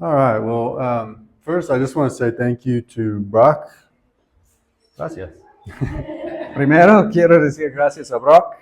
All right. Well, first, I just want to say thank you to Brock Gracias. Primero quiero decir gracias a Brock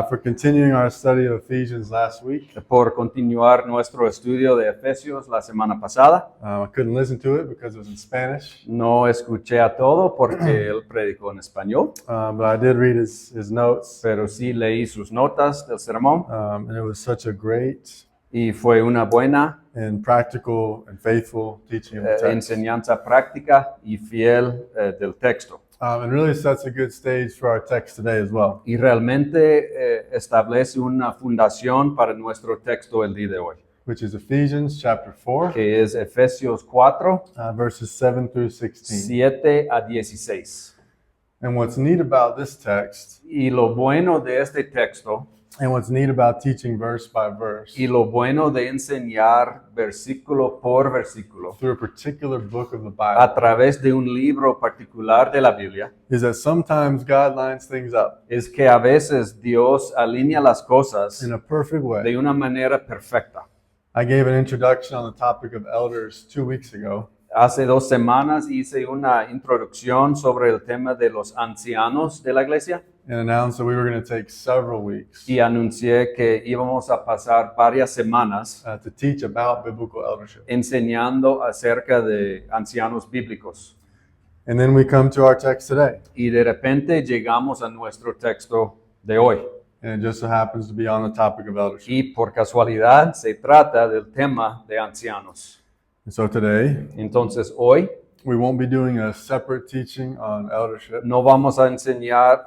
for continuing our study of Ephesians last week. por continuar nuestro estudio de Efesios la semana pasada. I couldn't listen to it because it was in Spanish, No escuché a todo porque él predicó en español, but I did read his notes, pero sí leí sus notas del sermón and it was such a great y fue una buena and practical and faithful teaching of the text. enseñanza práctica y fiel del texto. And really sets a good stage for our text today as well. Y realmente establece una fundación para nuestro texto el día de hoy, Which is Ephesians chapter 4, que es Efesios 4, verses 7 through 16. 7 a 16. And what's neat about this text, Y lo bueno de este texto and what's neat about teaching verse by verse y lo bueno de enseñar versículo por versículo through a particular book of the a Bible, través de un libro particular de la Biblia is that sometimes God lines things up es que a veces Dios alinea las cosas in a perfect way. de una manera perfecta. I gave an introduction on the topic of elders 2 weeks ago, Hace 2 semanas hice una introducción sobre el tema de los ancianos de la iglesia and announced that we were going to take several weeks y anuncié que íbamos a pasar varias semanas to teach about biblical eldership. enseñando acerca de ancianos bíblicos. And then we come to our text today, Y de repente llegamos a nuestro texto de hoy. and it just so happens to be on the topic of eldership. Y por casualidad se trata del tema de ancianos. And so today, Entonces hoy we won't be doing a separate teaching on eldership. no vamos a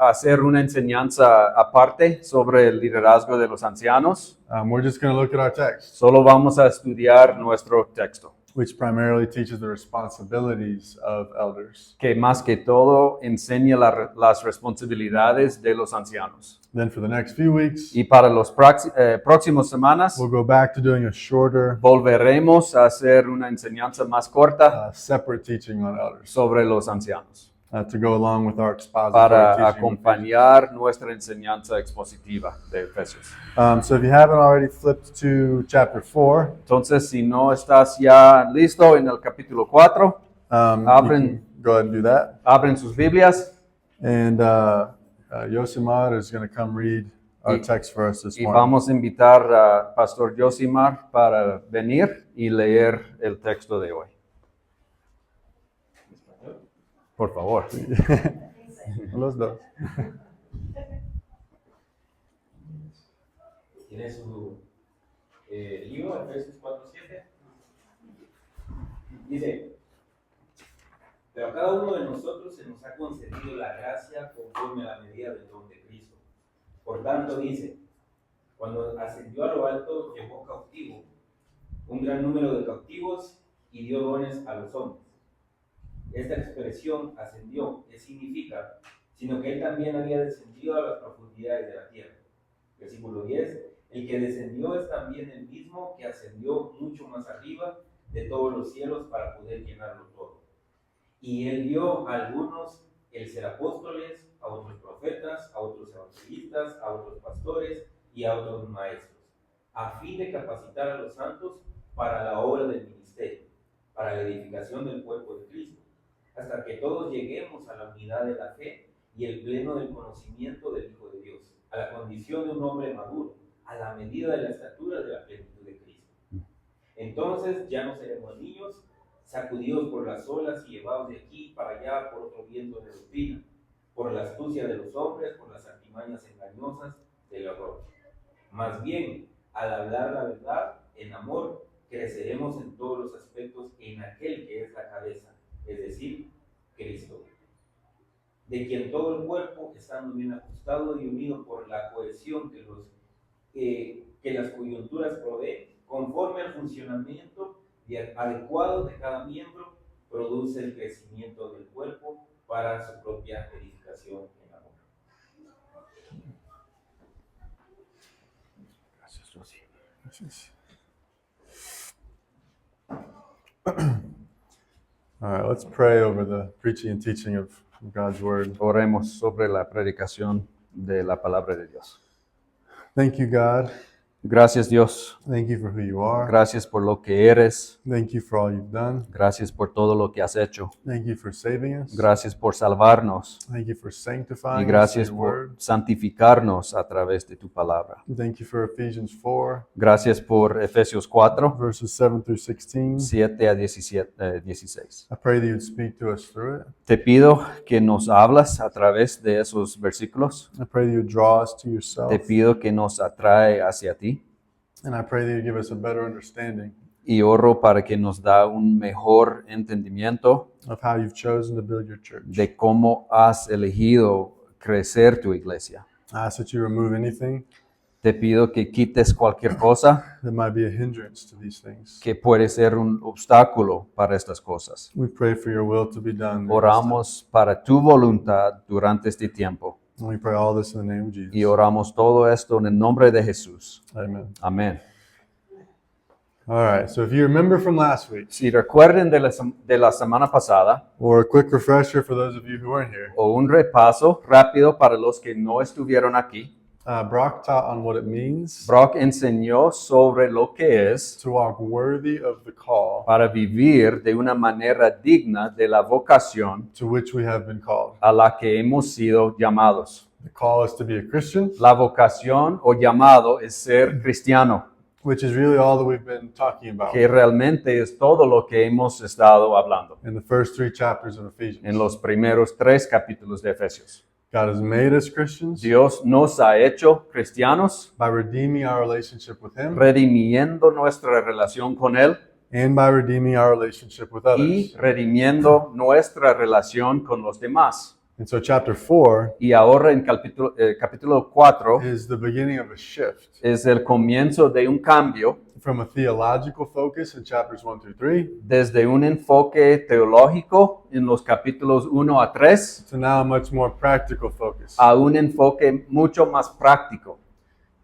hacer una enseñanza aparte sobre el liderazgo de los ancianos. We're just going to look at our text, Solo vamos a estudiar nuestro texto, which primarily teaches the responsibilities of elders. que más que todo enseña las responsabilidades de los ancianos. Then for the next few weeks, Y para los próximos semanas we'll go back to doing a shorter, volveremos a hacer una enseñanza más corta separate teaching on elders sobre los ancianos, to go along with our expository para teaching. acompañar nuestra enseñanza expositiva de Efesios. So if you haven't already flipped to chapter 4, Entonces, si no estás ya listo en el capítulo 4, you Abren. can go ahead and do that. abren sus Biblias And Yosimar is going to come read our Y- text for us this y morning. vamos a invitar a Pastor Yosimar para venir y leer el texto de hoy. Por favor. Los dos. Tiene su libro, Efesios 4:7. Dice, pero a cada uno de nosotros se nos ha concedido la gracia conforme a la medida del don de Cristo. Por tanto, dice, cuando ascendió a lo alto, llevó cautivo un gran número de cautivos y dio dones a los hombres. Esta expresión ascendió, ¿qué significa? Sino que él también había descendido a las profundidades de la tierra. Versículo 10. El que descendió es también el mismo que ascendió mucho más arriba de todos los cielos para poder llenarlo todo. Y él dio a algunos el ser apóstoles, a otros profetas, a otros evangelistas, a otros pastores y a otros maestros, a fin de capacitar a los santos para la obra del ministerio, para la edificación del cuerpo de Cristo, hasta que todos lleguemos a la unidad de la fe y el pleno del conocimiento del Hijo de Dios, a la condición de un hombre maduro, a la medida de la estatura de la plenitud de Cristo. Entonces ya no seremos niños, sacudidos por las olas y llevados de aquí para allá por otro viento de doctrina, por la astucia de los hombres, por las artimañas engañosas del error. Más bien, al hablar la verdad, en amor, creceremos en todos los aspectos en aquel que es la cabeza, es decir, Cristo, de quien todo el cuerpo, estando bien ajustado y unido por la cohesión que las coyunturas proveen, conforme al funcionamiento adecuado de cada miembro, produce el crecimiento del cuerpo para su propia edificación en amor. Gracias, Josie. All right, let's pray over the preaching and teaching of God's Word. Oremos sobre la predicación de la palabra de Dios. Thank you, God, Gracias, Dios. Thank you for who you are. Gracias por lo que eres. Thank you for all you've done. Gracias por todo lo que has hecho. Thank you for saving us. Gracias por salvarnos. Thank you for Y sanctifying us gracias through your por word. santificarnos a través de tu palabra. Thank you for Ephesians 4, Gracias por Efesios 4, verses 7 through 16. 7 a 16. I pray that you'd speak to us through it. Te pido que nos hablas a través de esos versículos. I pray that you'd draw us to yourself. Te pido que nos atrae hacia ti. And I pray that you'd give us a better understanding Y oro para que nos da un mejor entendimiento of how you've chosen to build your church. de cómo has elegido crecer tu iglesia. I ask that you remove anything Te pido que quites cualquier cosa that might be a hindrance to these things. que puede ser un obstáculo para estas cosas. We pray for your will to be done. Oramos para tu voluntad durante este tiempo. And we pray all this in the name of Jesus. Y oramos todo esto en el nombre de Jesús. Amen. Amén. All right. So if you remember from last week, Si recuerden de la semana pasada, or a quick refresher for those of you who weren't here, o un repaso rápido para los que no estuvieron aquí, Brock taught on what it means Brock enseñó sobre lo que es to walk worthy of the call para vivir de una manera digna de la vocación to which we have been called. a la que hemos sido llamados. The call is to be a Christian, La vocación o llamado es ser cristiano, which is really all that we've been talking about que realmente es todo lo que hemos estado hablando in the first 3 chapters of Ephesians. en los primeros 3 capítulos de Efesios. God has made us Christians Dios nos ha hecho cristianos, by redeeming our relationship with Him redimiendo nuestra relación con Él and by redeeming our relationship with y others. redimiendo nuestra relación con los demás. And so chapter 4 Y ahora en capítulo 4 is the beginning of a shift es el comienzo de un cambio from a theological focus in chapters 1 through 3 desde un enfoque teológico en los capítulos 1 a 3 to now a much more practical focus. a un enfoque mucho más práctico.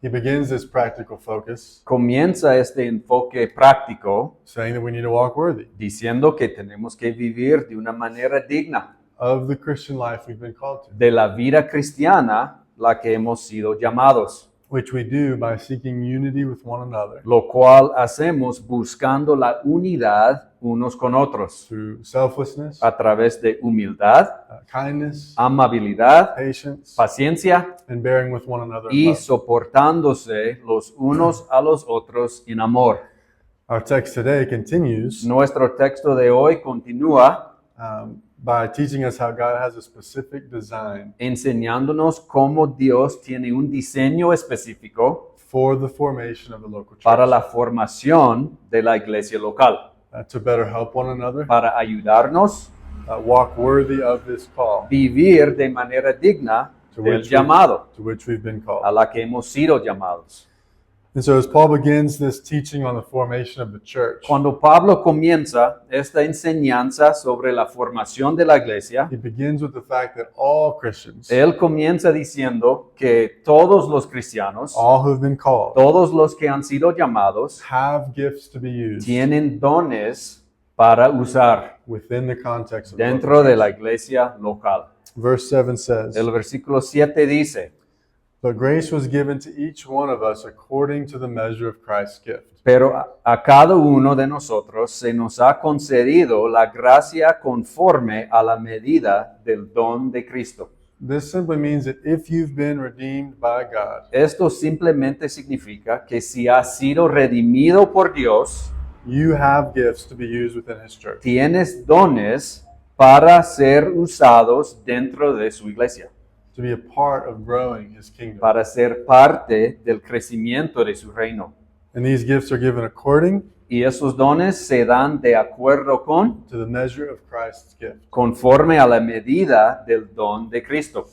He begins this practical focus Comienza este enfoque práctico saying that we need to walk worthy diciendo que tenemos que vivir de una manera digna of the Christian life we've been called to, de la vida cristiana la que hemos sido llamados, which we do by seeking unity with one another lo cual hacemos buscando la unidad unos con otros through selflessness, a través de humildad, kindness, amabilidad, patience, paciencia and bearing with one another in y love. soportándose los unos a los otros en amor. Our text today continues Nuestro texto de hoy continúa by teaching us how God has a specific design enseñándonos cómo Dios tiene un diseño específico for the formation of the local church, para la formación de la iglesia local, to better help one another, para ayudarnos walk worthy of this call a vivir de manera digna to del which, llamado to which we've been a called. la que hemos sido llamados. And so as Paul begins this teaching on the formation of the church, Cuando Pablo comienza esta enseñanza sobre la formación de la iglesia, he begins with the fact that all Christians, él comienza diciendo que todos los cristianos, all who've been called, todos los que han sido llamados, have gifts to be used tienen dones para usar within the context of the dentro local de la church. iglesia local. Verse 7 says, El versículo 7 dice, "But grace was given to each one of us according to the measure of Christ's gift." pero a cada uno de nosotros se nos ha concedido la gracia conforme a la medida del don de Cristo. This simply means that if you've been redeemed by God, Esto simplemente significa que si has sido redimido por Dios, you have gifts to be used within His church. tienes dones para ser usados dentro de su iglesia, To be a part of growing His kingdom. para ser parte del crecimiento de su reino. And these gifts are given according Y esos dones se dan de acuerdo con, to the measure of Christ's gift. conforme a la medida del don de Cristo.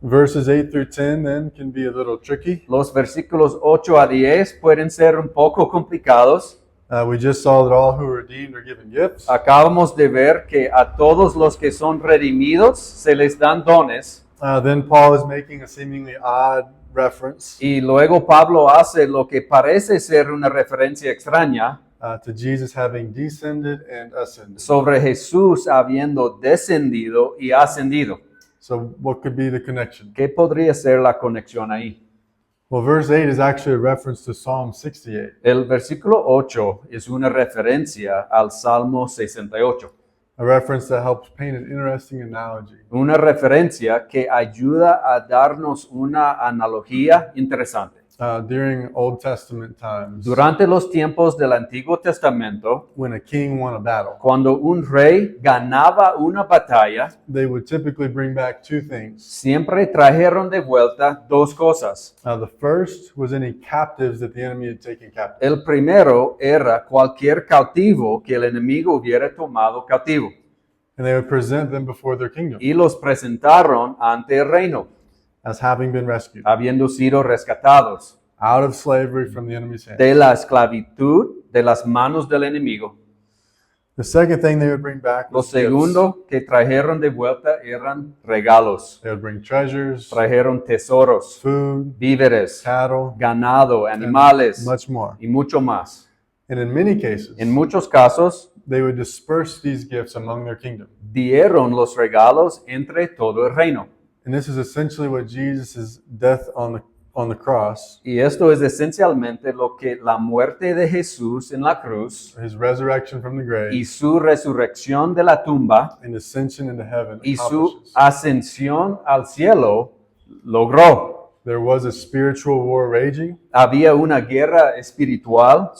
Verses 8 through 10 then can be a little tricky. Los versículos 8 a 10 pueden ser un poco complicados. We just saw that all who are redeemed are given gifts. Acabamos de ver que a todos los que son redimidos se les dan dones. Then Paul is making a seemingly odd reference Y luego Pablo hace lo que parece ser una referencia extraña to Jesus having descended and ascended. sobre Jesús habiendo descendido y ascendido. So what could be the connection? ¿Qué podría ser la conexión ahí? Well, verse 8 is actually a reference to Psalm 68. El versículo 8 es una referencia al Salmo 68, A reference that helps paint an interesting analogy. una referencia que ayuda a darnos una analogía interesante. During Old Testament times, Durante los tiempos del Antiguo Testamento, when a king won a battle, cuando un rey ganaba una batalla, they would typically bring back two things. siempre trajeron de vuelta dos cosas. The first was any captives that the enemy had taken captive. El primero era cualquier cautivo que el enemigo hubiera tomado cautivo And they would present them before their kingdom y los presentaron ante el reino, as having been rescued habiendo sido rescatados out of slavery from the enemy's hand. de la esclavitud de las manos del enemigo. The second thing they would bring back Lo was gifts. segundo que trajeron de vuelta eran regalos. They would bring treasures, Trajeron tesoros, food, víveres, cattle, ganado, animales much more. y mucho más. And in many cases, En muchos casos, they would disperse these gifts among their kingdom. dieron los regalos entre todo el reino. And this is essentially what Jesus' death on the cross, Y esto es esencialmente lo que la muerte de Jesús en la cruz his resurrection from the grave, y su resurrección de la tumba and ascension into heaven y su accomplishes. ascensión al cielo logró. There was a spiritual war raging, Había una guerra espiritual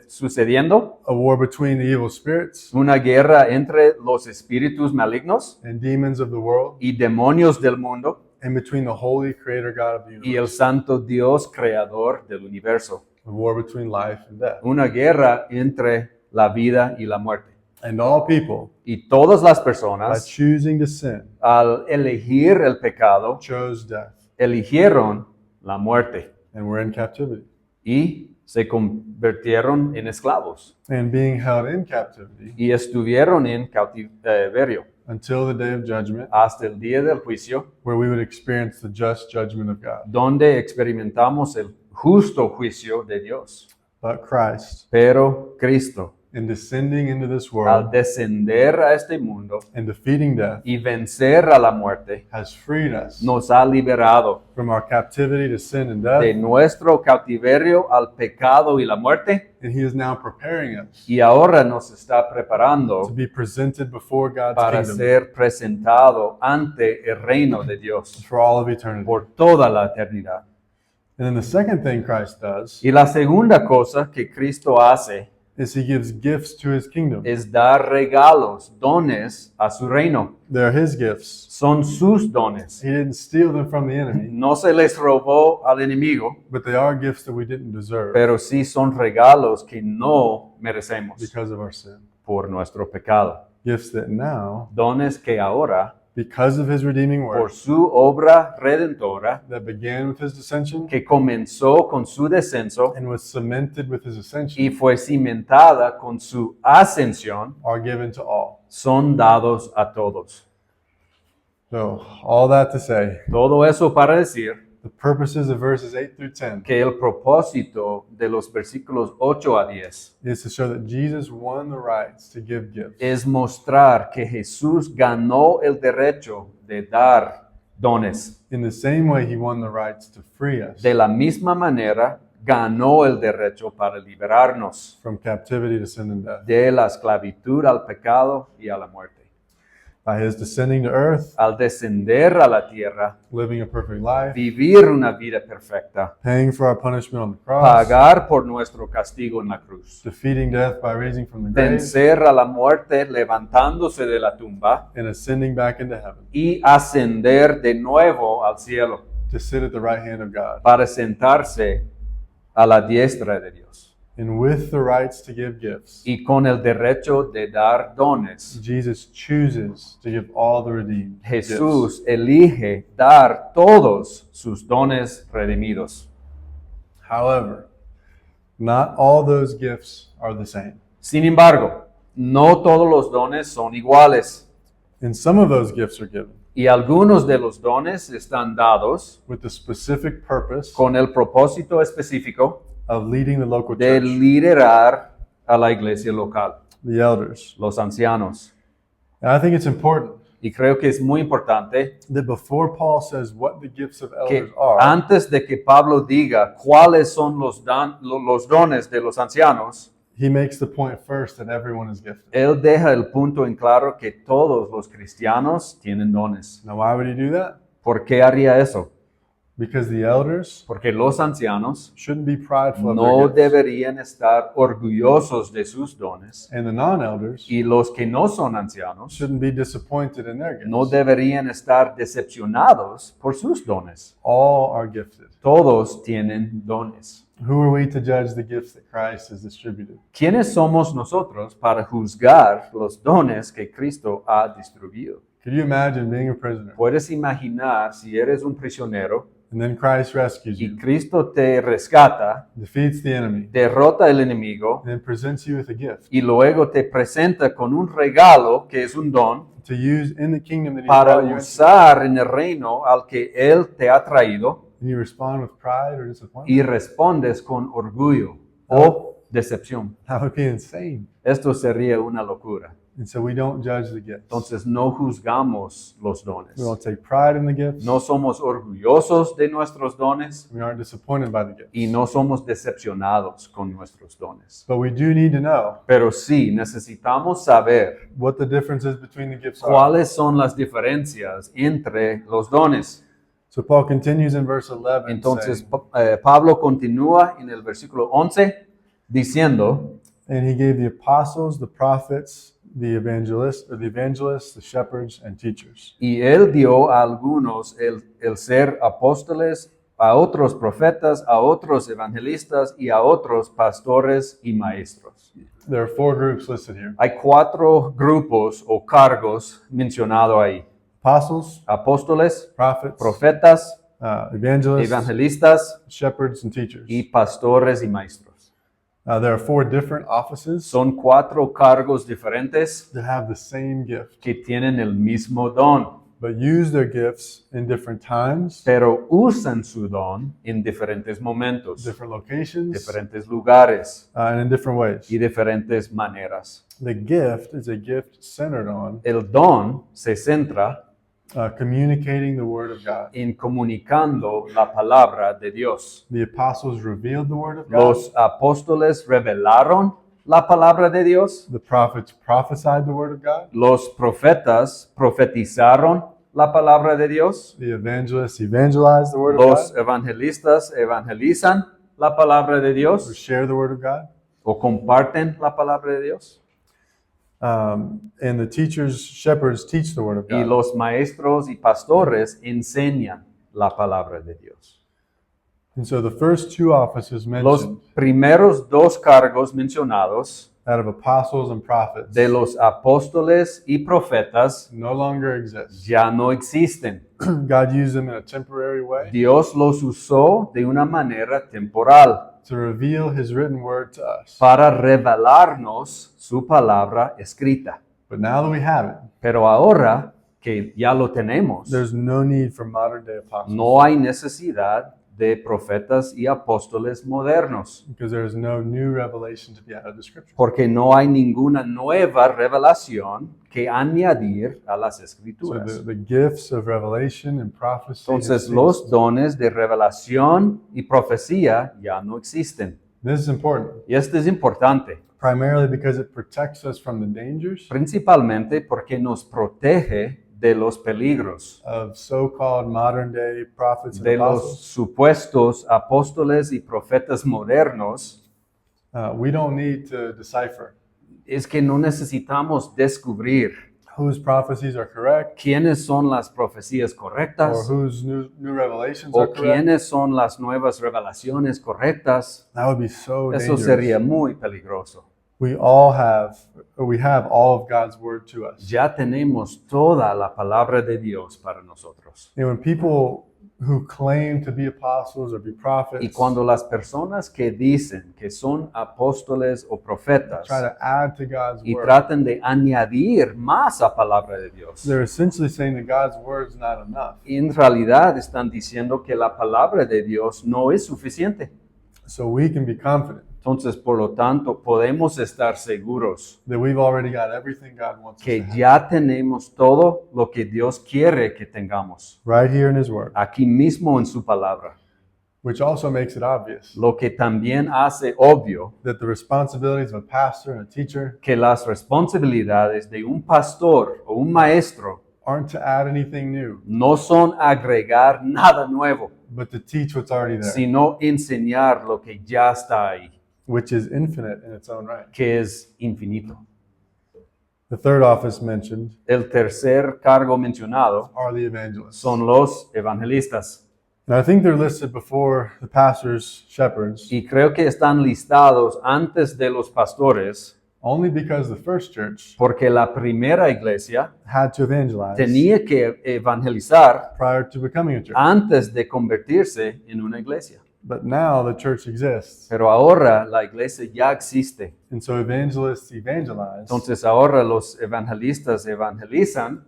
sucediendo, a war between the evil spirits una guerra entre los espíritus malignos and demons of the world, y demonios del mundo and between the holy creator God of the y el universe. santo Dios creador del universo. A war between life and death. Una guerra entre la vida y la muerte. And all people, Y todas las by personas, choosing to sin, al elegir el pecado, chose death eligieron la muerte and were in captivity. y se convirtieron en esclavos And being held in captivity y estuvieron en cautiverio until the day of judgment, hasta el día del juicio, where we would experience the just judgment of God. donde experimentamos el justo juicio de Dios. But Christ, Pero Cristo, in descending into this al world descender a este mundo and defeating death, y vencer a la muerte, has freed us nos ha liberado from our captivity to sin and death, de nuestro cautiverio al pecado y la muerte, and He is now preparing us y ahora nos está to preparando be presented before God's para kingdom ser presentado ante el reino de Dios for all of eternity. por toda la eternidad. And then the second thing Christ does Y la segunda cosa que Cristo hace is He gives gifts to His kingdom. es dar regalos, dones a su reino. They're His gifts. Son sus dones. He didn't steal them from the enemy, No se les robó al enemigo, but they are gifts that we didn't deserve pero sí son regalos que no merecemos because of our sin. por nuestro pecado. Gifts that now, Dones que ahora, because of His redeeming por work su obra redentora, that began with His descension que comenzó con su descenso and was cemented with His y ascension, fue cimentada con su ascensión, are given to all. son dados a todos. So, all that to say, Todo eso para decir the purposes of verses 8 through 10 que el propósito de los versículos 8 a 10 is to show that Jesus won the rights to give gifts. es mostrar que Jesús ganó el derecho de dar dones. In the same way, He won the rights to free us De la misma manera, ganó el derecho para liberarnos from captivity to sin and death. de la esclavitud al pecado y a la muerte. By His descending to earth, Al descender a la tierra, living a perfect life, vivir una vida perfecta, paying for our punishment on the cross, pagar por nuestro castigo en la cruz, defeating death by raising from the grave, vencer a la muerte levantándose de la tumba and ascending back into heaven y ascender de nuevo al cielo to sit at the right hand of God. para sentarse a la diestra de Dios. And with the rights to give gifts, Y con el derecho de dar dones, Jesus chooses to give all the redeemed Jesús elige dar todos sus dones redimidos. gifts. However, not all those gifts are the same. Sin embargo, no todos los dones son iguales. And some of those gifts are given Y algunos de los dones están dados with the specific purpose con el propósito específico of leading the local de church, liderar a la iglesia local, the elders. los ancianos. And I think it's important Y creo que es muy importante that before Paul says what the gifts of que elders are, antes de que Pablo diga cuáles son los dones de los ancianos, he makes the point first that everyone is gifted. él deja el punto en claro que todos los cristianos tienen dones. Now, why would he do that? ¿Por qué haría eso? Because the elders Porque los ancianos shouldn't be prideful of no their gifts, deberían estar orgullosos de sus dones and the non-elders y los que no son ancianos shouldn't be disappointed in their gifts. no deberían estar decepcionados por sus dones. All are gifted. Todos tienen dones. Who are we to judge the gifts that Christ has distributed? ¿Quiénes somos nosotros para juzgar los dones que Cristo ha distribuido? Could you imagine being a prisoner Puedes imaginar si eres un prisionero and then Christ rescues y you, Cristo te rescata, defeats the enemy, derrota al enemigo and then presents you with a gift y luego te presenta con un regalo que es un don to use in the kingdom that He para brought you into, usar en el reino al que Él te ha traído and you respond with pride or disappointment? y respondes con orgullo o decepción. That would be insane. Esto sería una locura. And so we don't judge the gifts. Entonces no juzgamos los dones. We don't take pride in the gifts. No somos orgullosos de nuestros dones We aren't disappointed by the gifts. y no somos decepcionados con nuestros dones. But we do need to know Pero sí necesitamos saber what the differences between the gifts are. cuáles son las diferencias entre los dones. So Paul continues in verse 11 Entonces saying, Pablo continúa en el versículo 11 diciendo, and he gave the apostles, the prophets, the evangelists, the shepherds, and teachers. y él dio a algunos el ser apóstoles, a otros profetas, a otros evangelistas y a otros pastores y maestros. There are 4 groups listed here. Hay 4 grupos o cargos mencionados ahí. Apostles, Apóstoles, prophets, profetas, evangelists, evangelistas shepherds, and teachers. y pastores y maestros. There are 4 different offices Son 4 cargos diferentes that have the same gift, que tienen el mismo don, but use their gifts in different times, pero usan su don en diferentes momentos, different locations, diferentes lugares and in different ways. y diferentes maneras. The gift is a gift centered on El don se centra communicating the Word of God. en comunicando la palabra de Dios. The apostles revealed the Word of God. Los apóstoles revelaron la palabra de Dios. The prophets prophesied the Word of God. Los profetas profetizaron la palabra de Dios. The evangelists evangelized the Word of Los God, evangelistas evangelizan la palabra de or Dios share the Word of God. o comparten la palabra de Dios. And the teachers, shepherds teach the Word of Y God. los maestros y pastores enseñan la palabra de Dios. And so the first 2 offices Los mentioned, primeros 2 cargos mencionados that of apostles and prophets, de los apóstoles y profetas no longer exist. ya no existen. God used them in a temporary way Dios los usó de una manera temporal to reveal His written Word to us. para revelarnos su palabra escrita. But now that we have it, Pero ahora que ya lo tenemos, there's no need for modern day apostles no hay necesidad de profetas y apóstoles modernos, because there is no new revelation to be added to Scripture. porque no hay ninguna nueva revelación que añadir a las So escrituras. the gifts of revelation and prophecy have Entonces ceased. los dones de revelación y profecía ya no existen. This is important, Y esto es importante, primarily because it protects us from the dangers principalmente porque nos protege de los peligros, of so-called modern day prophets and de los apostles. supuestos apóstoles y profetas modernos. We don't need to decipher Es que no necesitamos descubrir whose prophecies are correct quiénes son las profecías or correctas whose new revelations are o correct. quiénes son las nuevas revelaciones correctas. That would be so Eso dangerous. sería muy peligroso. We have all of God's word to us. Ya tenemos toda la palabra de Dios para nosotros. And when people who claim to be apostles or be prophets Y cuando las personas que dicen que son apóstoles o profetas try to add to God's y word, tratan de añadir más a palabra de Dios, they're essentially saying that God's word is not enough. en realidad están diciendo que la palabra de Dios no es suficiente. So we can be confident Entonces, por lo tanto, podemos estar seguros that we've already got everything God wants us to que have ya tenemos todo lo que Dios quiere que tengamos, right here in His Word, aquí mismo en su palabra. which also makes it obvious Lo que también hace obvio that the responsibilities of a pastor and a teacher que las responsabilidades de un pastor o un maestro aren't to add anything new, no son agregar nada nuevo, but to teach what's already there, sino enseñar lo que ya está ahí, which is infinite in its own right. que es infinito. The third office mentioned El tercer cargo mencionado are the evangelists. son los evangelistas. And I think they're listed before the pastors, shepherds, Y creo que están listados antes de los pastores only because the first church porque la primera iglesia had to evangelize tenía que evangelizar prior to becoming a church. antes de convertirse en una iglesia. But now the church exists. Pero ahora la iglesia ya existe. And so evangelists evangelize Entonces ahora los evangelistas evangelizan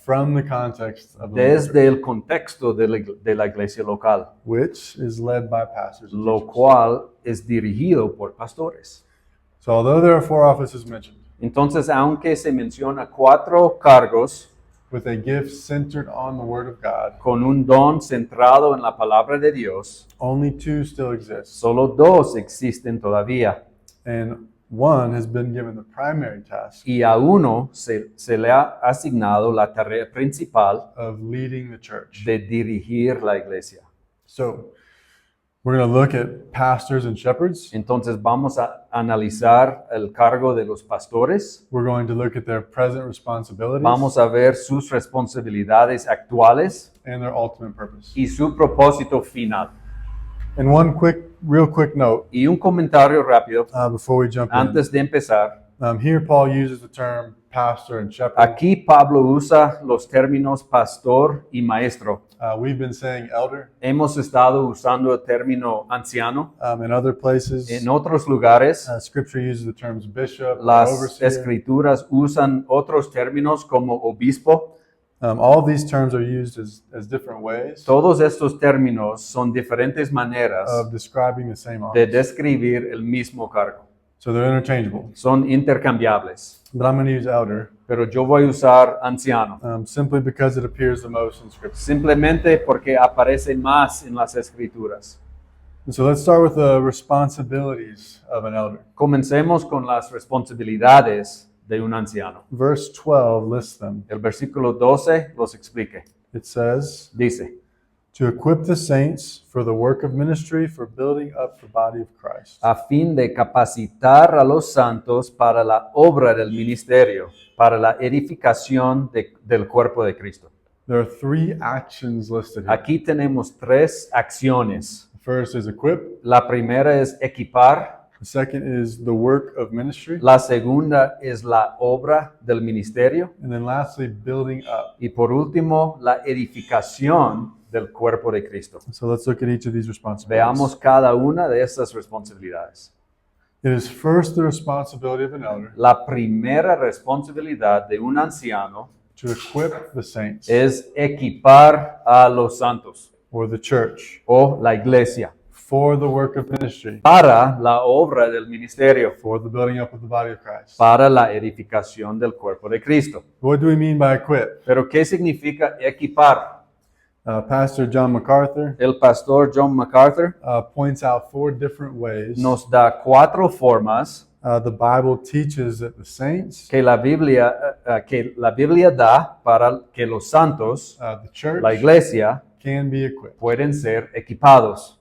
from the context of the local desde church, el contexto de la iglesia local, which is led by pastors and lo teachers. cual es dirigido por pastores. So although there are 4 offices mentioned, Entonces, aunque se menciona 4 cargos with a gift centered on the Word of God, con un don centrado en la palabra de Dios, only 2 still exist. solo 2 existen todavía. And one has been given the primary task Y a uno se le ha asignado la tarea principal of leading the church. de dirigir la iglesia. So we're going to look at pastors and shepherds. Entonces vamos a analizar el cargo de los pastores. We're going to look at their present responsibilities Vamos a ver sus responsabilidades actuales and their ultimate purpose. y su propósito final. And one real quick note Y un comentario rápido before we jump in. antes de empezar. Here Paul uses the term pastor and shepherd. Aquí Pablo usa los términos pastor y maestro. We've been saying elder Hemos estado usando el término anciano. in other places. En otros lugares, Scripture uses the terms bishop, or las overseer. escrituras usan otros términos como obispo. All of these terms are used as different ways Todos estos términos son diferentes maneras of describing the same de office. describir el mismo cargo. So they're interchangeable. Son intercambiables. But I'm going to use elder Pero yo voy a usar anciano, simply because it appears the most in Scripture. simplemente porque aparece más en las escrituras. And so let's start with the responsibilities of an elder. Comencemos con las responsabilidades de un anciano. Verse 12 lists them. El versículo 12 los explique. It says, Dice, to equip the saints for the work of ministry, for building up the body of Christ. a fin de capacitar a los santos para la obra del ministerio, para la edificación del cuerpo de Cristo. There are 3 actions listed here. Aquí tenemos 3 acciones. The first is equip. La primera es equipar, The second is the work of ministry. la segunda es la obra del ministerio And then lastly, building up. y por último la edificación del cuerpo de Cristo. So let's look at each of these responsibilities. Veamos cada una de estas responsabilidades. It is first the responsibility of an elder La primera responsabilidad de un anciano to equip the saints es equipar a los santos or the church o la iglesia for the work of ministry, para la obra del ministerio, for the building up of the body of Christ. para la edificación del cuerpo de Cristo. What do we mean by equip? Pero ¿qué significa equipar? Pastor John MacArthur El pastor John MacArthur points out 4 different ways nos da 4 formas the Bible teaches that the saints, que la Biblia da para que los santos, the church, la iglesia, can be equipped. pueden ser equipados.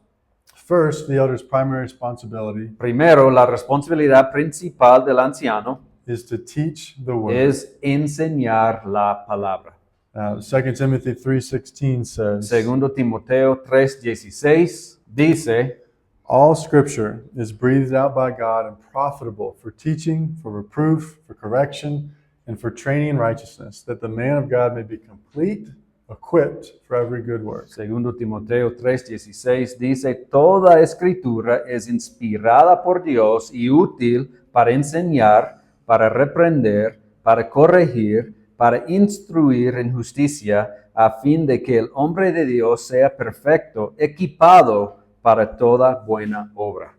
First, the elder's primary responsibility Primero, la responsabilidad principal del anciano is to teach the word. es enseñar la palabra. 2 Timothy 3:16 says, Segundo Timoteo 3:16 dice, all scripture is breathed out by God and profitable for teaching, for reproof, for correction, and for training in righteousness, that the man of God may be complete, equipped for every good work. Segundo Timoteo 3:16 dice, toda escritura es inspirada por Dios y útil para enseñar, para reprender, para corregir, para instruir en justicia, a fin de que el hombre de Dios sea perfecto, equipado para toda buena obra.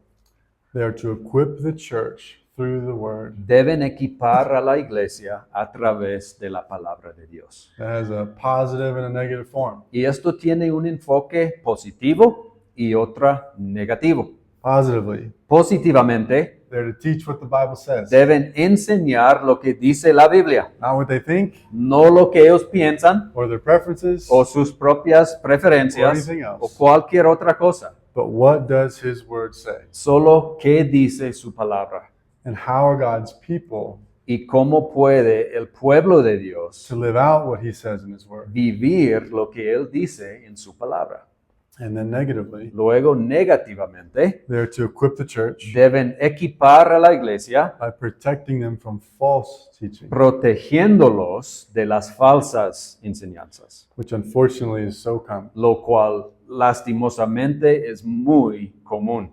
They are to equip the church through the word. Deben equipar a la iglesia a través de la palabra de Dios. That has a positive and a negative form. Y esto tiene un enfoque positivo y otra negativo. Positively, Positivamente, they're to teach what the Bible says, deben enseñar lo que dice la Biblia, not what they think no lo que ellos piensan or their preferences, o sus propias or preferencias anything else, o cualquier otra cosa. but what does His word say? Solo qué dice su palabra And how are God's people y cómo puede el pueblo de Dios to live out what He says in His word? vivir lo que Él dice en su palabra. And then negatively, Luego, negativamente, they're to equip the church deben equipar a la iglesia by protecting them from false teaching, protegiéndolos de las falsas enseñanzas, which unfortunately is so common. lo cual lastimosamente es muy común.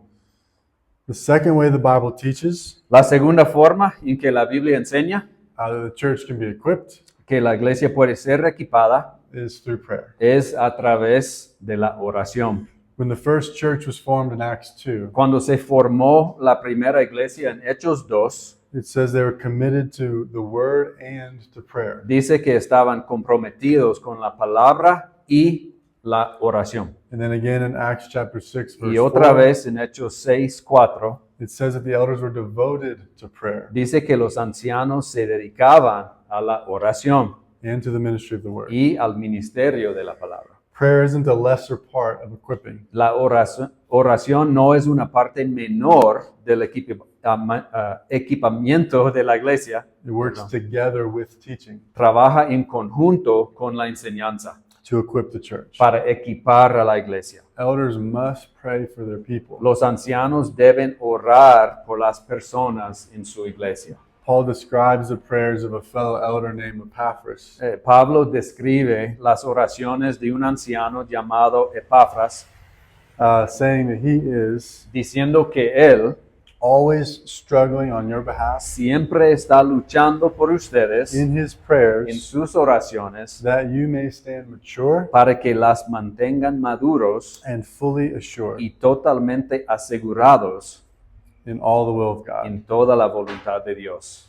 The second way the Bible teaches La segunda forma en que la Biblia enseña how the church can be equipped que la iglesia puede ser equipada is through prayer. es a través de la oración. When the first church was formed in Acts 2, Cuando se formó la primera iglesia en Hechos 2, it says they were committed to the word and to prayer. dice que estaban comprometidos con la palabra y la oración. And then again in Acts chapter 6, verse Y otra 4, vez en Hechos 6:4 it says that the elders were devoted to prayer dice que los ancianos se dedicaban a la oración and to the ministry of the word. y al ministerio de la palabra. Prayer isn't a lesser part of equipping. La oración no es una parte menor del equipamiento de la iglesia. It works together with teaching Trabaja en conjunto con la enseñanza to equip the church. para equipar a la iglesia. Elders must pray for their people. Los ancianos deben orar por las personas en su iglesia. Paul describes the prayers of a fellow elder named Epaphras. Pablo describe las oraciones de un anciano llamado Epafras, Saying that he is diciendo que él always struggling on your behalf siempre está luchando por ustedes in his en prayers sus oraciones that you may stand mature para que las mantengan maduros and fully assured y totalmente asegurados in all the will of God. en toda la voluntad de Dios.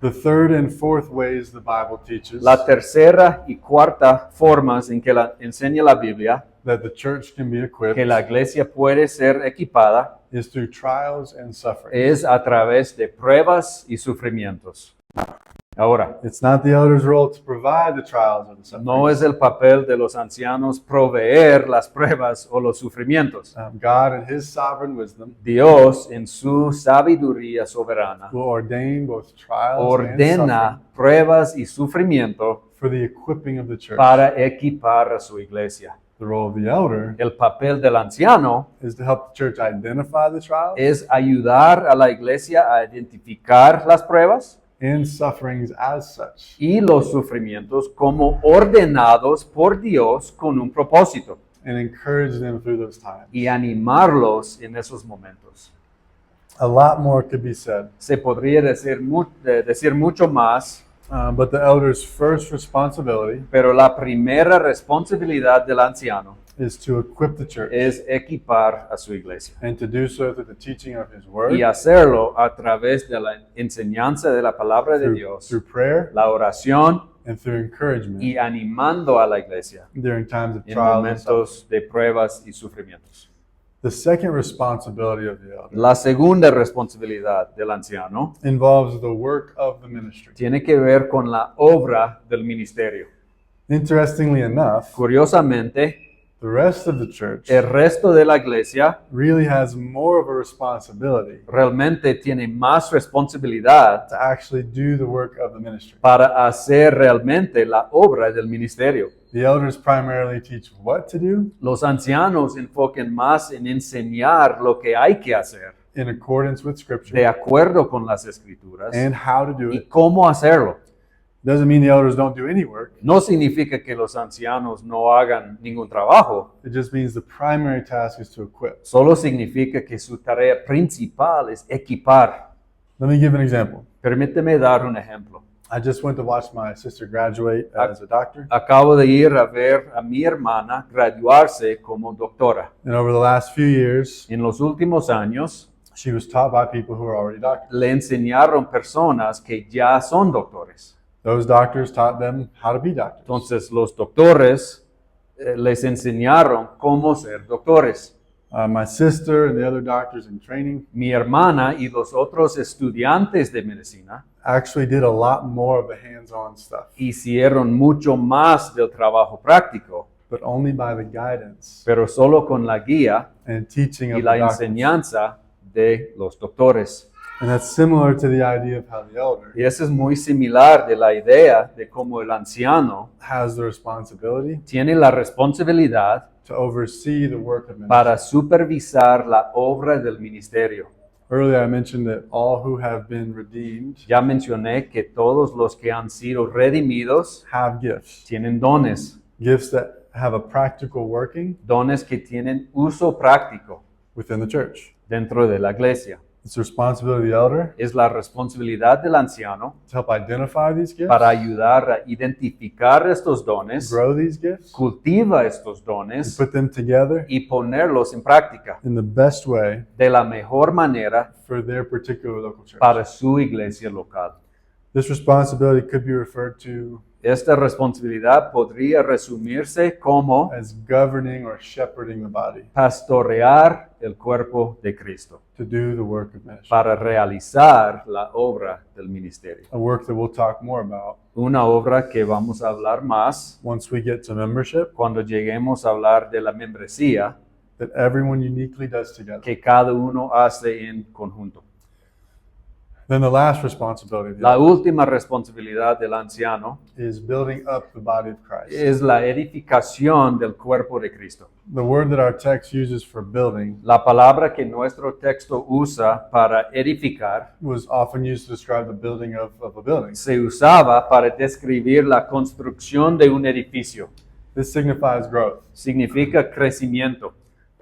The third and fourth ways the Bible teaches La tercera y cuarta formas en que enseña la Biblia that the church can be equipped que la iglesia puede ser equipada is through trials and suffering. es a través de pruebas y sufrimientos. Ahora, It's not the elder's role to provide the trials or the suffering. no es el papel de los ancianos proveer las pruebas o los sufrimientos. God in his sovereign wisdom Dios, en su sabiduría soberana, will ordain both trials and ordena suffering pruebas y sufrimiento for the equipping of the church. para equipar a su iglesia. The role of the elder El papel del anciano is to help the church identify the trials es ayudar a la iglesia a identificar las pruebas and sufferings as such, y los sufrimientos como ordenados por Dios con un propósito and encourage them through those times. y animarlos en esos momentos. A lot more could be said, Se podría decir mucho más, but the elder's first responsibility pero la primera responsabilidad del anciano is to equip the church es equipar a su iglesia and to do so through the teaching of his word, y hacerlo a través de la enseñanza de la palabra de Dios, through prayer, la oración and through encouragement y animando a la iglesia during times of en trials and suffering. momentos de pruebas y sufrimientos. The second responsibility of the elder La segunda responsabilidad del anciano involves the work of the ministry. tiene que ver con la obra del ministerio. Interestingly enough, Curiosamente, the rest of the church el resto de la iglesia really has more of a responsibility realmente tiene más responsabilidad to actually do the work of the ministry. para hacer realmente la obra del ministerio. The elders primarily teach what to do Los ancianos enfocan más en enseñar lo que hay que hacer in accordance with de Scripture acuerdo con las escrituras and how to do y it. cómo hacerlo. Doesn't mean the elders don't do any work. No significa que los ancianos no hagan ningún trabajo, It just means the primary task is to equip. solo significa que su tarea principal es equipar. Let me give an example. Permíteme dar un ejemplo. I just went to watch my sister graduate as a doctor, Acabo de ir a ver a mi hermana graduarse como doctora. and over the last few years, En los últimos años, She was taught by people who were already doctors. Le enseñaron personas que ya son doctores. Those doctors taught them how to be doctors. Entonces los doctores les enseñaron cómo ser doctores. My sister and the other doctors in training Mi hermana y los otros estudiantes de medicina actually did a lot more of the hands-on stuff, hicieron mucho más del trabajo práctico, but only by the guidance pero solo con la guía and teaching y of la the doctors. enseñanza de los doctores. And that's similar to the idea of how the elder Y eso es muy similar de la idea de cómo el anciano has the responsibility tiene la responsabilidad to oversee the work of ministry. para supervisar la obra del ministerio. Earlier I mentioned that all who have been redeemed Ya mencioné que todos los que han sido redimidos have gifts. tienen dones, Gifts that have a practical working dones que tienen uso práctico within the church. dentro de la iglesia. It's the responsibility of the elder Es la responsabilidad del anciano to help identify these gifts, para ayudar a identificar estos dones, grow these gifts, cultiva estos and dones put them together y ponerlos en práctica in the best way de la mejor manera for their particular local church. para su iglesia local. This responsibility could be referred to Esta responsabilidad podría resumirse como as governing or shepherding the body pastorear el cuerpo de Cristo to do the work of ministry. para realizar la obra del ministerio. A work that we'll talk more about Una obra que vamos a hablar más once we get to membership, cuando lleguemos a hablar de la membresía that everyone uniquely does together. que cada uno hace en conjunto. Then the last responsibility of the La elder última responsabilidad del anciano is building up the body of Christ. es la edificación del cuerpo de Cristo. The word that our text uses for building La palabra que nuestro texto usa para edificar was often used to describe the building of a building. se usaba para describir la construcción de un edificio. This signifies growth. Significa crecimiento.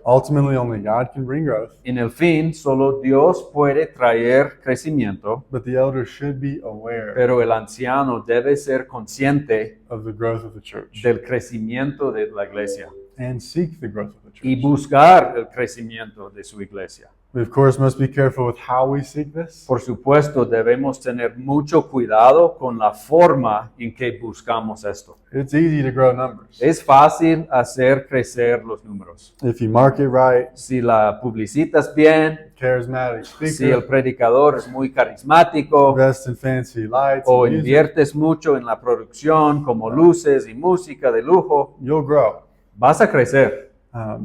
Ultimately, only God can bring growth, En el fin, solo Dios puede traer crecimiento, but the elder should be aware pero el anciano debe ser consciente of the growth of the church del crecimiento de la iglesia and seek the growth of the y church. buscar el crecimiento de su iglesia. We, of course, must be careful with how we seek this. Por supuesto, debemos tener mucho cuidado con la forma en que buscamos esto. It's easy to grow numbers. Es fácil hacer crecer los números. If you mark it right, Si la publicitas bien, charismatic si el speaker, predicador es muy carismático, invest in fancy lights o and music, inviertes mucho en la producción como luces y música de lujo, you'll grow. vas a crecer.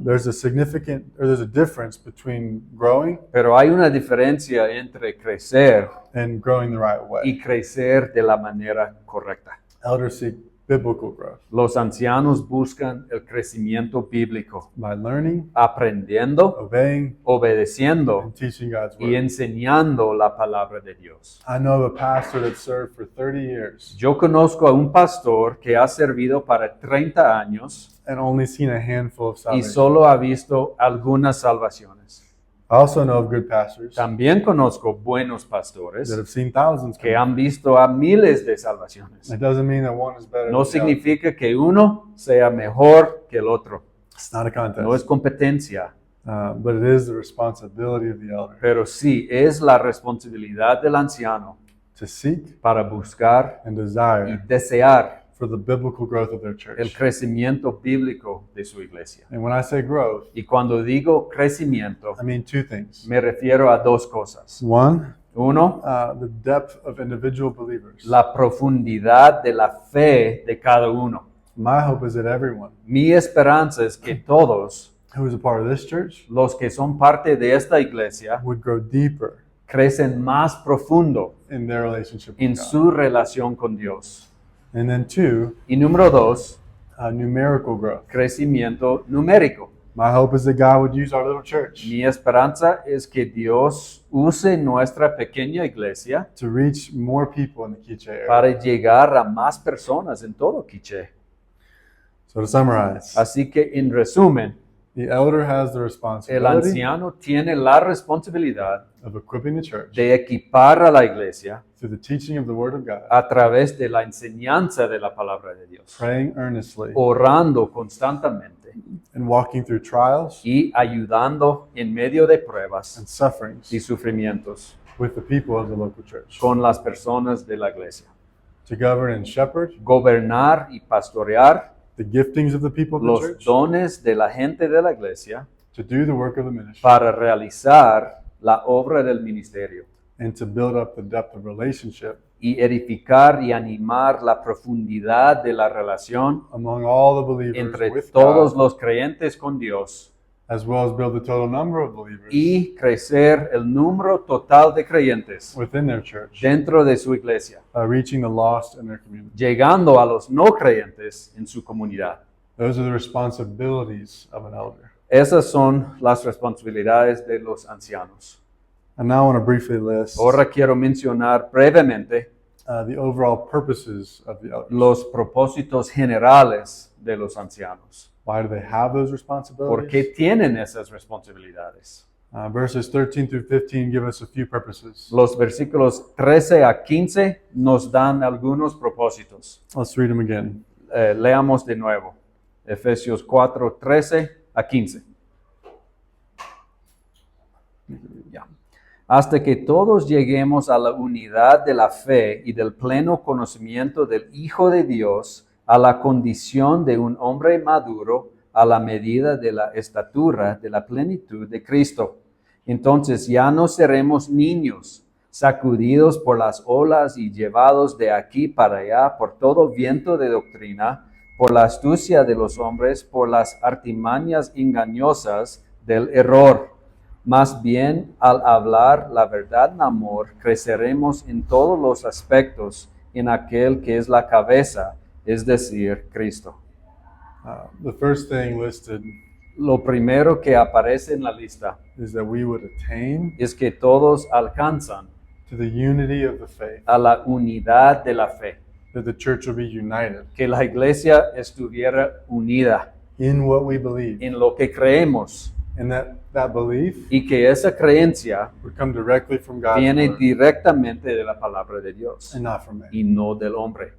There's a difference between growing Pero hay una diferencia entre crecer and growing the right way. y crecer de la manera correcta. Elders seek biblical growth Los ancianos buscan el crecimiento bíblico, by learning, aprendiendo, obeying, obedeciendo and teaching God's y word. enseñando la palabra de Dios. I know of a pastor that served for 30 years Yo conozco a un pastor que ha servido para 30 años and only seen a handful of y salvations. solo ha visto algunas salvaciones. I also know of good pastors that También conozco buenos pastores have seen thousands que come. han visto a miles de salvaciones. It doesn't mean that one is better No than the other. significa que uno sea mejor que el otro. It's not a contest. No es competencia, But it is the responsibility of the elder pero sí es la responsabilidad del anciano to seek para buscar and y desire desear for the biblical growth of their el church. crecimiento bíblico de su iglesia. And when I say growth, Y cuando digo crecimiento, I mean two things. me refiero a dos cosas. One, Uno, the depth of individual believers. la profundidad de la fe de cada uno. My hope is that everyone Mi esperanza es que todos who is a part of this church los que son parte de esta iglesia would grow deeper crecen más profundo in their relationship en with God. su relación con Dios. And then two, Y número dos, numerical growth. crecimiento numérico. My hope is that God would use our little church Mi esperanza es que Dios use nuestra pequeña iglesia to reach more people in the Quiche area. para llegar a más personas en todo Quiché. So to summarize, Así que en resumen, the elder has the el responsibility anciano tiene la responsabilidad of equipping the church de equipar a la iglesia through the teaching of the Word of God, a través de la enseñanza de la palabra de Dios, praying earnestly, orando constantemente and walking through trials y ayudando en medio de pruebas and sufferings y sufrimientos with the people of the local church, con las personas de la iglesia. to govern and shepherd Gobernar y pastorear the giftings of the people of the los church, dones de la gente de la iglesia to do the work of the ministry, para realizar la obra del ministerio and to build up the depth of relationship y edificar y animar la profundidad de la relación among all the believers entre with todos God, los creyentes con Dios as well as build the total number of believers y crecer el número total de creyentes within their church, dentro de su iglesia, reaching the lost in their community. llegando a los no creyentes en su comunidad. Those are the responsibilities of an elder. Esas son las responsabilidades de los ancianos. And now I want to briefly list Ahora quiero mencionar brevemente the overall purposes of the elders. los propósitos generales de los ancianos. Why do they have those ¿Por qué responsibilities? tienen esas responsabilidades? Verses 13 through 15 give us a few purposes. Los versículos 13 a 15 nos dan algunos propósitos. Let's read them again. Leamos de nuevo. Efesios 4, 13 a 15. Ya. Hasta que todos lleguemos a la unidad de la fe y del pleno conocimiento del Hijo de Dios, a la condición de un hombre maduro, a la medida de la estatura de la plenitud de Cristo. Entonces ya no seremos niños, sacudidos por las olas y llevados de aquí para allá por todo viento de doctrina, por la astucia de los hombres, por las artimañas engañosas del error. Más bien, al hablar la verdad en amor, creceremos en todos los aspectos en aquel que es la cabeza, es decir, Cristo. The first thing listed Lo primero que aparece en la lista is that we would attain es que todos alcanzan to the unity of the faith, a la unidad de la fe, that the church will be united que la iglesia estuviera unida in what we believe, en lo que creemos and that belief y que esa creencia would come directly from God's viene word directamente de la palabra de Dios and not from man. y no del hombre.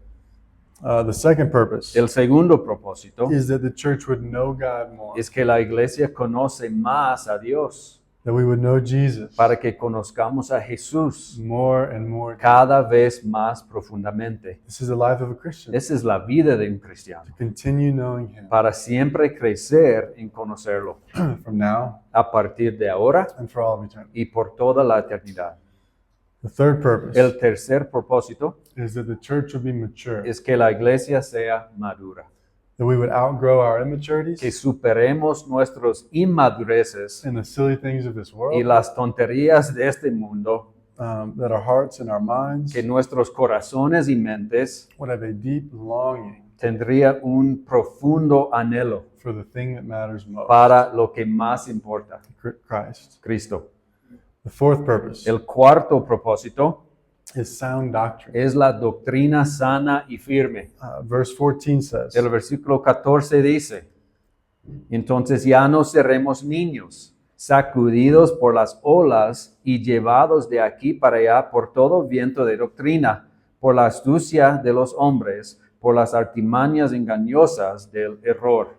The second purpose El segundo propósito is that the church would know God more, es que la iglesia conoce más a Dios, that we would know Jesus para que conozcamos a Jesús more and more. cada vez más profundamente. This is the life of a Christian, Esa es la vida de un cristiano, to continue knowing Him para siempre crecer en conocerlo, from now a partir de ahora and for all of eternity. y por toda la eternidad. The third purpose El tercer propósito is that the church would be mature, es que la iglesia sea madura, that we would outgrow our immaturities que superemos nuestros inmadureces and the silly things of this y world, las tonterías de este mundo, that our hearts and our minds que nuestros corazones y mentes would have a deep longing tendría un profundo anhelo for the thing that matters most, para lo que más importa, Christ. Cristo. The fourth purpose El cuarto propósito is sound doctrine. es la doctrina sana y firme. Verse 14 says, El versículo 14 dice, entonces ya no seremos niños, sacudidos por las olas y llevados de aquí para allá por todo viento de doctrina, por la astucia de los hombres, por las artimañas engañosas del error.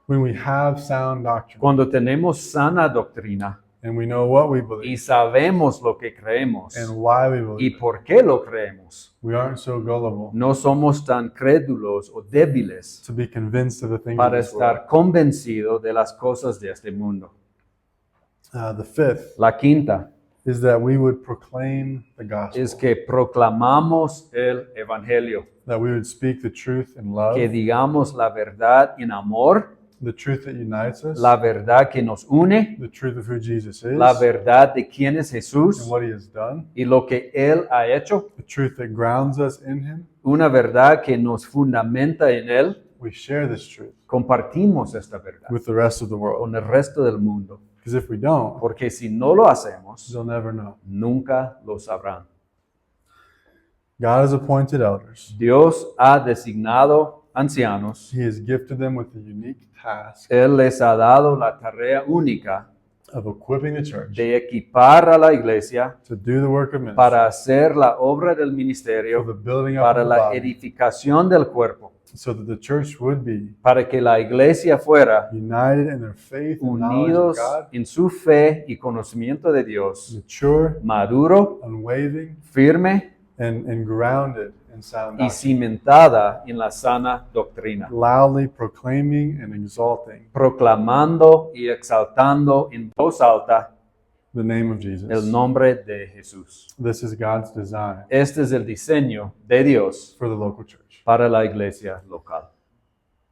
when we have sound doctrine Cuando tenemos sana doctrina and we know what we y believe sabemos lo que creemos and why we y believe, por qué lo creemos, we aren't so gullible no somos tan crédulos o débiles to be convinced of the things of para this world. estar convencidos de las cosas de este mundo. The fifth La quinta is that we would proclaim the gospel, es que proclamamos el evangelio, that we would speak the truth in love, que digamos la verdad en amor, the truth that unites us, la verdad que nos une, the truth of who Jesus is la verdad de quién es and Jesús what He has done, y lo que Él ha hecho, the truth that grounds us in Him. una verdad que nos fundamenta en Él. We share this truth Compartimos esta verdad with the rest of the world, con el resto del mundo, because if we don't, porque si no lo hacemos, they'll never know. nunca lo sabrán. God has appointed elders. Dios ha designado ancianos. He has gifted them with the unique task Él les ha dado la tarea única of equipping the church de equipar a la iglesia to do the work of ministry para hacer la obra del for ministerio, the building up para of the la body edificación del cuerpo so that the church would be para que la iglesia fuera united in their faith and knowledge of unidos God, en su fe y conocimiento de Dios, mature, maduro, unwavering, firme and grounded in sound y doctrine, cimentada en la sana doctrina, loudly proclaiming and exalting proclamando y exaltando en voz alta the name of Jesus. el nombre de Jesús. This is God's design Este es el diseño de Dios for the local church. para la iglesia local.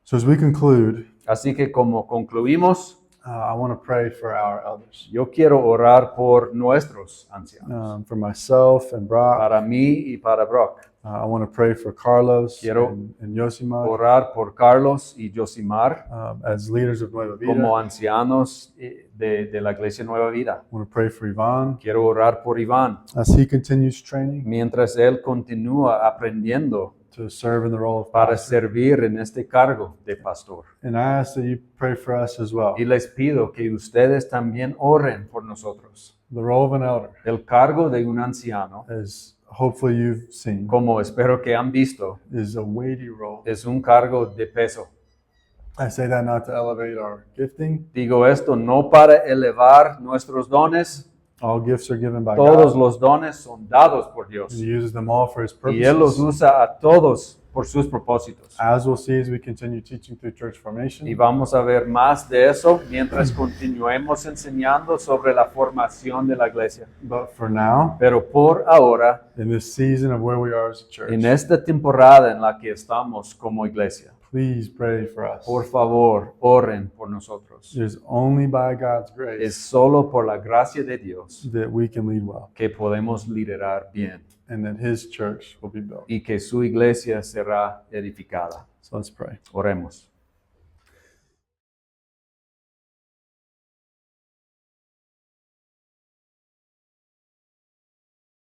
So as we conclude, Así que como concluimos, I want to pray for our elders, yo quiero orar por nuestros ancianos, for myself and Brock. para mí y para Brock. I want to pray for Carlos Quiero and Yosimar Orar por Carlos y Josimar as leaders of Nueva Vida. como ancianos de la iglesia Nueva Vida. I want to pray for Yvonne Quiero orar por Iván as he continues training mientras él continúa aprendiendo to serve in the role of para pastor. servir en este cargo de pastor. And I ask that you pray for us as well. Y les pido que ustedes también oren por nosotros. The role of an elder, El cargo de un anciano, as hopefully you've seen, como espero que han visto, is a weighty role. es un cargo de peso. I say that not to elevate our gifting. Digo esto no para elevar nuestros dones. All gifts are given by Todos God. los dones son dados por Dios. And he uses them all for his Y Él los purposes. usa a todos por sus propósitos. As we'll see as we continue teaching through church formation. Y vamos a ver más de eso mientras continuemos enseñando sobre la formación de la iglesia. But for now, Pero por ahora, in this season of where we are as a church, en esta temporada en la que estamos como iglesia, please pray for us. por favor, oren por nosotros. It is only by God's grace Es solo por la gracia de Dios that we can lead well que podemos liderar bien and that his church will be built. y que su iglesia será edificada. So let's pray. Oremos.